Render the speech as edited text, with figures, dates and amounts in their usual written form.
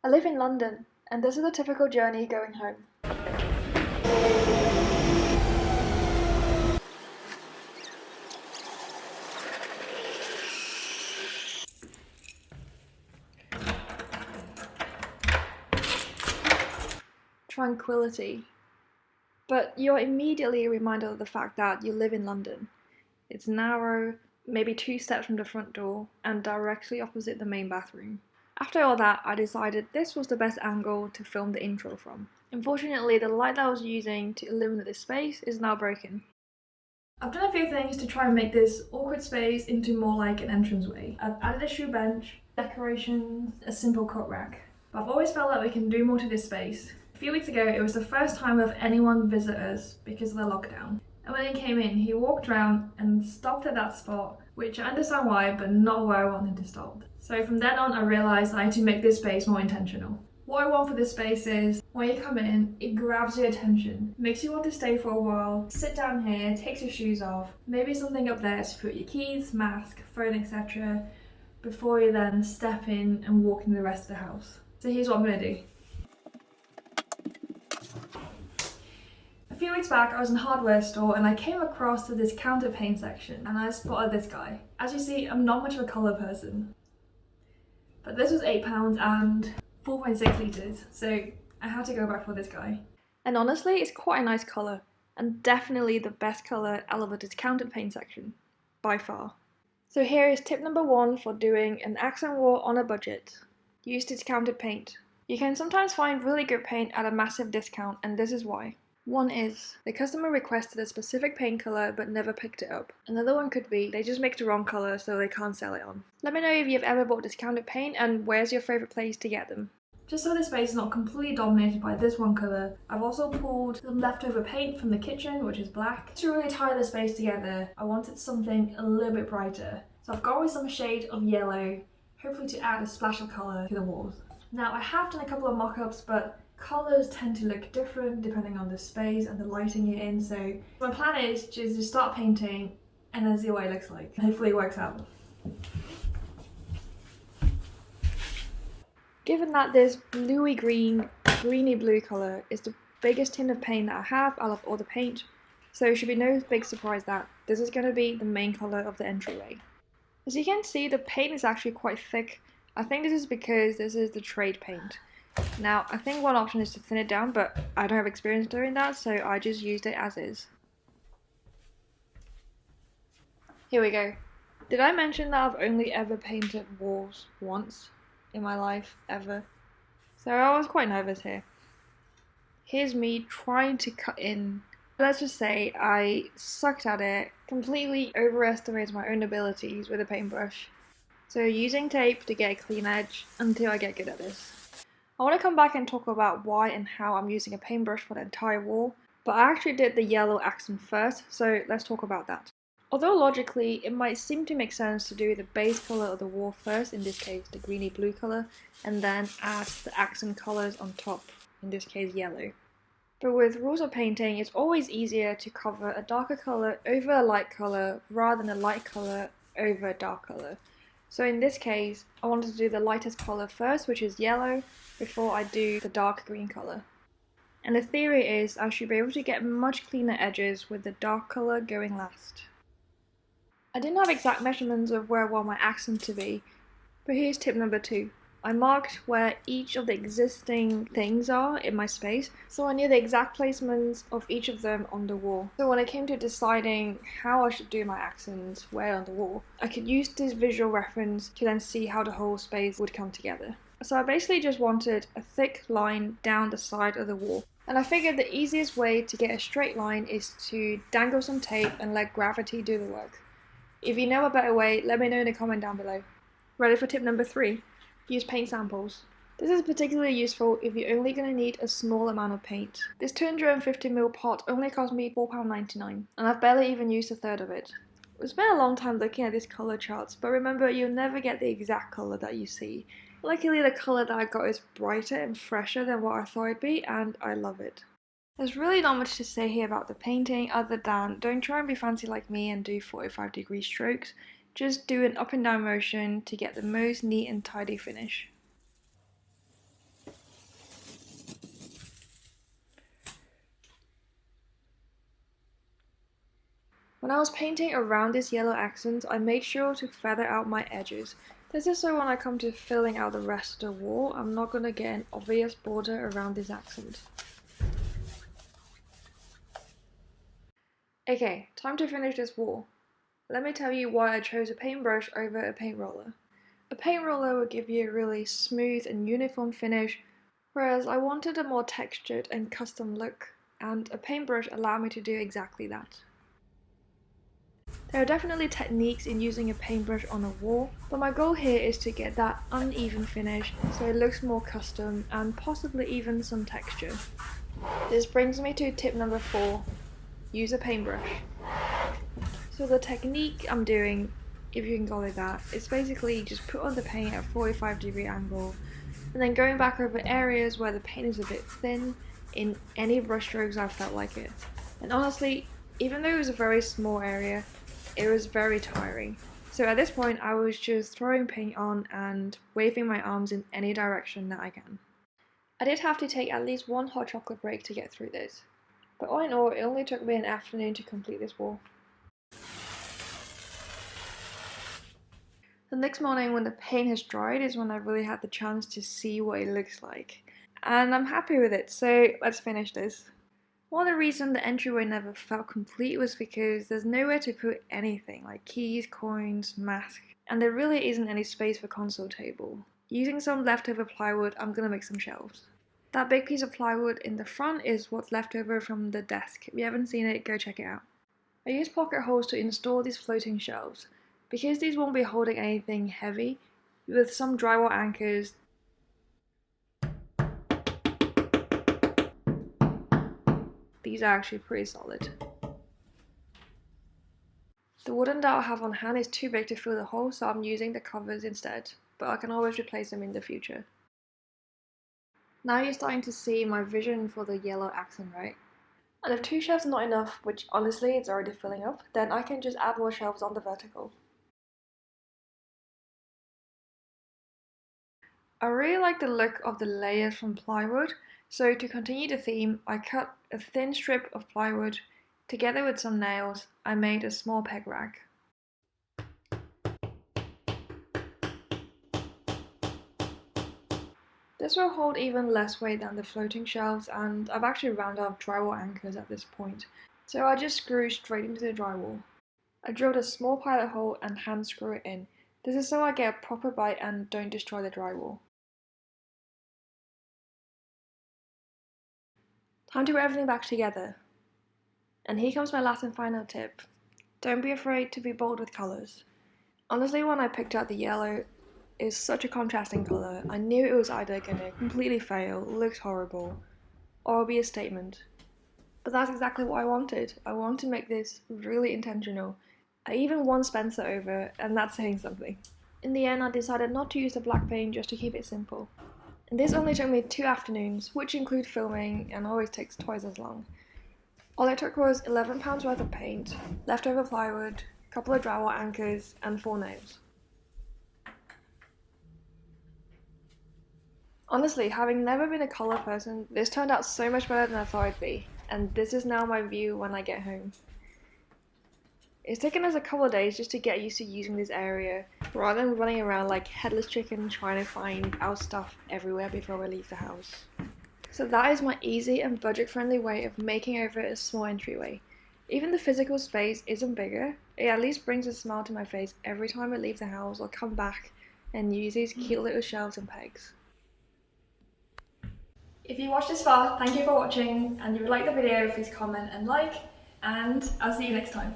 I live in London, and this is a typical journey going home. Tranquility. But you're immediately reminded of the fact that you live in London. It's narrow, maybe 2 steps from the front door, and directly opposite the main bathroom. After all that, I decided this was the best angle to film the intro from. Unfortunately, the light that I was using to illuminate this space is now broken. I've done a few things to try and make this awkward space into more like an entranceway. I've added a shoe bench, decorations, a simple coat rack. But I've always felt like we can do more to this space. A few weeks ago, it was the first time of anyone visit us because of the lockdown. And when he came in, he walked around and stopped at that spot, which I understand why, but not where I want him to stop. So from then on, I realised I had to make this space more intentional. What I want for this space is, when you come in, it grabs your attention, makes you want to stay for a while, sit down here, takes your shoes off, maybe something up there to put your keys, mask, phone, etc. before you then step in and walk into the rest of the house. So here's what I'm going to do. A few weeks back, I was in a hardware store and I came across to this counter paint section and I spotted this guy. As you see, I'm not much of a colour person, but this was £8 and 4.6 litres, so I had to go back for this guy. And honestly, it's quite a nice colour, and definitely the best colour out of this counter paint section, by far. So here is tip number 1 for doing an accent wall on a budget. Use discounted paint. You can sometimes find really good paint at a massive discount, and this is why. One is, the customer requested a specific paint colour but never picked it up. Another one could be, they just make the wrong colour so they can't sell it on. Let me know if you've ever bought discounted paint and where's your favourite place to get them. Just so this space is not completely dominated by this one colour, I've also pulled some leftover paint from the kitchen, which is black. To really tie the space together, I wanted something a little bit brighter. So I've gone with some shade of yellow, hopefully to add a splash of colour to the walls. Now I have done a couple of mock-ups, but colours tend to look different depending on the space and the lighting you're in, so my plan is just to start painting and then see what it looks like. Hopefully it works out. Given that this bluey green, greeny blue colour is the biggest tin of paint that I have out of all the paint, so it should be no big surprise that this is going to be the main colour of the entryway. As you can see, the paint is actually quite thick. I think this is because this is the trade paint. Now, I think one option is to thin it down, but I don't have experience doing that, so I just used it as is. Here we go. Did I mention that I've only ever painted walls once in my life, ever? So I was quite nervous here. Here's me trying to cut in. Let's just say I sucked at it, completely overestimated my own abilities with a paintbrush. So using tape to get a clean edge until I get good at this. I want to come back and talk about why and how I'm using a paintbrush for the entire wall, but I actually did the yellow accent first, so let's talk about that. Although logically, it might seem to make sense to do the base colour of the wall first, in this case the greeny blue colour, and then add the accent colours on top, in this case yellow. But with rules of painting, it's always easier to cover a darker colour over a light colour rather than a light colour over a dark colour. So in this case, I wanted to do the lightest colour first, which is yellow, before I do the dark green colour. And the theory is I should be able to get much cleaner edges with the dark colour going last. I didn't have exact measurements of where I want my accent to be, but here's tip number 2. I marked where each of the existing things are in my space, so I knew the exact placements of each of them on the wall. So when it came to deciding how I should do my accents where on the wall, I could use this visual reference to then see how the whole space would come together. So I basically just wanted a thick line down the side of the wall. And I figured the easiest way to get a straight line is to dangle some tape and let gravity do the work. If you know a better way, let me know in the comment down below. Ready for tip number 3? Use paint samples. This is particularly useful if you're only going to need a small amount of paint. This 250ml pot only cost me £4.99, and I've barely even used a third of it. It's been a long time looking at these colour charts, but remember, you'll never get the exact colour that you see. Luckily, the colour that I got is brighter and fresher than what I thought it'd be, and I love it. There's really not much to say here about the painting other than don't try and be fancy like me and do 45-degree strokes. Just do an up and down motion to get the most neat and tidy finish. When I was painting around this yellow accent, I made sure to feather out my edges. This is so when I come to filling out the rest of the wall, I'm not going to get an obvious border around this accent. Okay, time to finish this wall. Let me tell you why I chose a paintbrush over a paint roller. A paint roller will give you a really smooth and uniform finish, whereas I wanted a more textured and custom look, and a paintbrush allowed me to do exactly that. There are definitely techniques in using a paintbrush on a wall, but my goal here is to get that uneven finish so it looks more custom and possibly even some texture. This brings me to tip number 4, use a paintbrush. So the technique I'm doing, if you can call it that, is basically just put on the paint at a 45-degree angle and then going back over areas where the paint is a bit thin in any brush strokes I felt like it. And honestly, even though it was a very small area, it was very tiring. So at this point I was just throwing paint on and waving my arms in any direction that I can. I did have to take at least one hot chocolate break to get through this, but all in all it only took me an afternoon to complete this wall. The next morning when the paint has dried is when I really had the chance to see what it looks like. And I'm happy with it, so let's finish this. One of the reasons the entryway never felt complete was because there's nowhere to put anything like keys, coins, mask, and there really isn't any space for console table. Using some leftover plywood, I'm gonna make some shelves. That big piece of plywood in the front is what's left over from the desk. If you haven't seen it, go check it out. I used pocket holes to install these floating shelves. Because these won't be holding anything heavy, with some drywall anchors, these are actually pretty solid. The wooden dowel I have on hand is too big to fill the hole, so I'm using the covers instead, but I can always replace them in the future. Now you're starting to see my vision for the yellow accent, right? And if 2 shelves are not enough, which honestly it's already filling up, then I can just add more shelves on the vertical. I really like the look of the layers from plywood, so to continue the theme, I cut a thin strip of plywood. Together with some nails, I made a small peg rack. This will hold even less weight than the floating shelves, and I've actually rounded off drywall anchors at this point, so I just screw straight into the drywall. I drilled a small pilot hole and hand screw it in. This is so I get a proper bite and don't destroy the drywall. Time to put everything back together. And here comes my last and final tip. Don't be afraid to be bold with colours. Honestly, when I picked out the yellow, it's such a contrasting colour. I knew it was either going to completely fail, look horrible, or be a statement. But that's exactly what I wanted. I wanted to make this really intentional. I even won Spencer over, and that's saying something. In the end, I decided not to use the black paint just to keep it simple. And this only took me 2 afternoons, which include filming and always takes twice as long. All it took was £11 worth of paint, leftover plywood, a couple of drywall anchors, and 4 nails. Honestly, having never been a colour person, this turned out so much better than I thought it'd be, and this is now my view when I get home. It's taken us a couple of days just to get used to using this area, rather than running around like headless chicken trying to find our stuff everywhere before we leave the house. So that is my easy and budget-friendly way of making over a small entryway. Even the physical space isn't bigger, it at least brings a smile to my face every time I leave the house or come back and use these cute little shelves and pegs. If you watched this far, thank you for watching, and if you liked the video, please comment and like, and I'll see you next time.